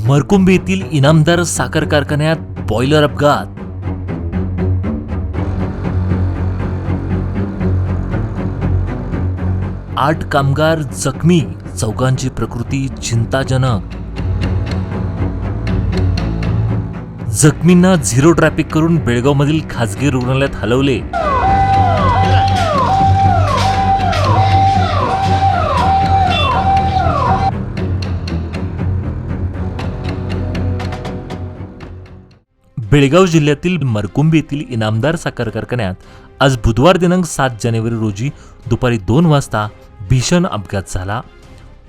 मरकुंबी येथील इनामदार साखर कारखान्यात बॉयलर अपघात। 8 कामगार जखमी, चौघांची प्रकृती चिंताजनक। जखमींना झिरो ट्रॅफिक करून बेळगावमधील खासगी रुग्णालयात हलवले। बेळगाव जिल्ह्यातील मरकुंबी येथील इनामदार साखर कारखान्यात आज बुधवार दिनांक 7 जानेवारी रोजी दुपारी 2 वाजता भीषण अपघात झाला।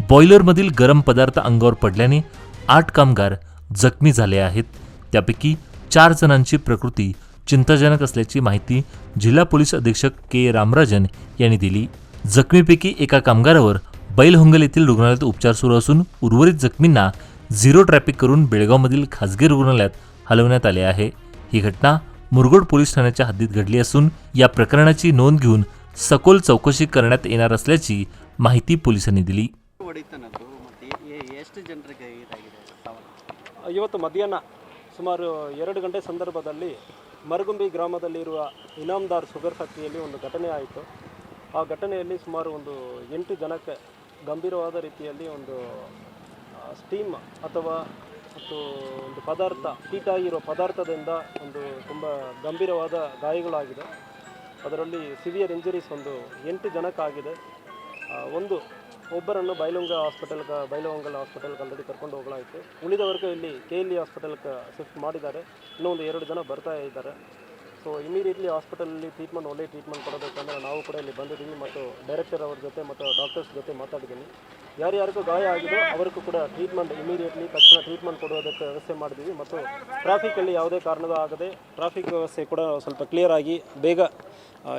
बॉयलरमधील गरम पदार्थ अंगावर पडल्याने 8 कामगार जखमी झाले आहेत। त्यापैकी 4 जणांची प्रकृती चिंताजनक असल्याची माहिती जिल्हा पोलीस अधीक्षक के रामराजन यांनी दिली। जखमीपैकी एका कामगारावर बैलहोंगल येथील रुग्णालयात उपचार सुरू असून उर्वरित जखमींना झिरो ट्रॅफिक करून बेळगावमधील खासगी रुग्णालयात हलवण्यात आले आहे। ही घटना मुरगोड पोलीस ठाण्याच्या हद्दीत घडली असून या प्रकरणाची नोंद घेऊन सखोल चौकशी करण्यात येणार असल्याची माहिती पोलिसांनी दिली। ಇವತ್ತು ಮಧ್ಯಾಹ್ನ ಸುಮಾರು 2 ಗಂಟೆ ಸಂದರ್ಭದಲ್ಲಿ ಮರಗುಂಬಿ ಗ್ರಾಮದಲ್ಲಿರುವ ಇನಾಮದಾರ್ ಶುಗರ್ ಫ್ಯಾಕ್ಟರಿಯಲ್ಲಿ ಒಂದು ಘಟನೆ ಆಯಿತು। ಆ ಘಟನೆಯಲ್ಲಿ ಸುಮಾರು ಒಂದು 8 ಜನಕ್ಕೆ ಗಂಭೀರವಾದ ರೀತಿಯಲ್ಲಿ ಒಂದು ಸ್ಟೀಮ್ ಅಥವಾ ಒಂದು ಪದಾರ್ಥ ಹೀಟಾಗಿರೋ ಪದಾರ್ಥದಿಂದ ಒಂದು ತುಂಬ ಗಂಭೀರವಾದ ಗಾಯಗಳಾಗಿದೆ। ಅದರಲ್ಲಿ ಸಿವಿಯರ್ ಇಂಜರೀಸ್ ಒಂದು 8 ಜನಕ್ಕಾಗಿದೆ। ಒಬ್ಬರನ್ನು ಬೈಲಹೊಂಗಲ್ ಹಾಸ್ಪಿಟಲ್ಗೆ ಆಲ್ರೆಡಿ ಕರ್ಕೊಂಡು ಹೋಗಲಾಯಿತು। ಉಳಿದವರೆಗೂ ಇಲ್ಲಿ KLE ಹಾಸ್ಪಿಟಲ್ಗೆ ಶಿಫ್ಟ್ ಮಾಡಿದ್ದಾರೆ। ಇನ್ನೊಂದು 2 ಜನ ಬರ್ತಾ ಇದ್ದಾರೆ। ಸೊ ಇಮಿಡಿಯೇಟ್ಲಿ ಹಾಸ್ಪಿಟಲಲ್ಲಿ ಒಳ್ಳೆ ಟ್ರೀಟ್ಮೆಂಟ್ ಕೊಡಬೇಕಂದ್ರೆ ನಾವು ಕೂಡ ಇಲ್ಲಿ ಬಂದಿದ್ದೀವಿ ಮತ್ತು ಡೈರೆಕ್ಟರ್ ಅವ್ರ ಜೊತೆ ಮತ್ತು ಡಾಕ್ಟರ್ಸ್ ಜೊತೆ ಮಾತಾಡಿದ್ದೀನಿ। ಯಾರ್ಯಾರಿಗೂ ಗಾಯ ಆಗಿದೋ ಅವರಿಗೂ ಕೂಡ ಟ್ರೀಟ್ಮೆಂಟ್ ಇಮಿಡಿಯೇಟ್ಲಿ ತಕ್ಷಣ ಟ್ರೀಟ್ಮೆಂಟ್ ಕೊಡೋದಕ್ಕೆ ವ್ಯವಸ್ಥೆ ಮಾಡಿದ್ದೀವಿ ಮತ್ತು ಟ್ರಾಫಿಕಲ್ಲಿ ಯಾವುದೇ ಕಾರಣದ ಆಗದೆ ಟ್ರಾಫಿಕ್ ವ್ಯವಸ್ಥೆ ಕೂಡ ಸ್ವಲ್ಪ ಕ್ಲಿಯರ್ ಆಗಿ ಬೇಗ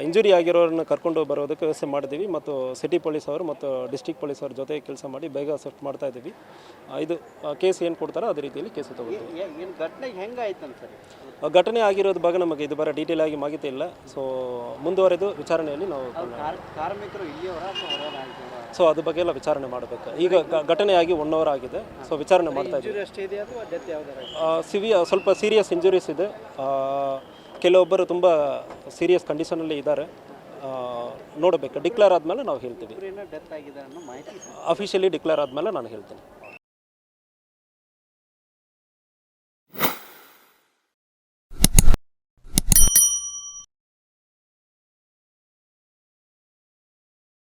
ಇಂಜುರಿ ಆಗಿರೋರನ್ನ ಕರ್ಕೊಂಡು ಬರೋದಕ್ಕೆ ವ್ಯವಸ್ಥೆ ಮಾಡಿದ್ದೀವಿ ಮತ್ತು ಸಿಟಿ ಪೊಲೀಸ್ ಅವರು ಮತ್ತು ಡಿಸ್ಟ್ರಿಕ್ಟ್ ಪೊಲೀಸ್ ಅವ್ರ ಜೊತೆ ಕೆಲಸ ಮಾಡಿ ಬೇಗ ಶಿಫ್ಟ್ ಮಾಡ್ತಾ ಇದ್ದೀವಿ। ಇದು ಕೇಸ್ ಏನು ಕೊಡ್ತಾರೋ ಅದೇ ರೀತಿಯಲ್ಲಿ ಕೇಸ್ ತಗೊಳ್ತೀವಿ। ಘಟನೆ ಆಗಿರೋದ್ರ ಬಗ್ಗೆ ನಮಗೆ ಇದು ಬರೋ ಡೀಟೇಲ್ ಆಗಿ ಮಾಹಿತಿ ಇಲ್ಲ। ಸೊ ಮುಂದುವರೆದು ವಿಚಾರಣೆಯಲ್ಲಿ ನಾವು ಸೊ ಅದ್ರ ಬಗ್ಗೆ ಎಲ್ಲ ವಿಚಾರಣೆ ಮಾಡಬೇಕು। ಈಗ ಘಟನೆ ಆಗಿ 1 ಅವರ್ ಆಗಿದೆ। ಸೊ ವಿಚಾರಣೆ ಮಾಡ್ತಾ ಇದ್ದೀವಿ। ಸ್ವಲ್ಪ ಸೀರಿಯಸ್ ಇಂಜುರೀಸ್ ಇದೆ, ಕೆಲವೊಬ್ಬರು ತುಂಬ ಸೀರಿಯಸ್ ಕಂಡೀಷನಲ್ಲಿ ಇದ್ದಾರೆ। ನೋಡಬೇಕು, ಡಿಕ್ಲೇರ್ ಆದಮೇಲೆ ನಾವು ಹೇಳ್ತೀವಿ। ಅಫಿಷಿಯಲಿ ಡಿಕ್ಲೇರ್ ಆದಮೇಲೆ ನಾನು ಹೇಳ್ತೀನಿ।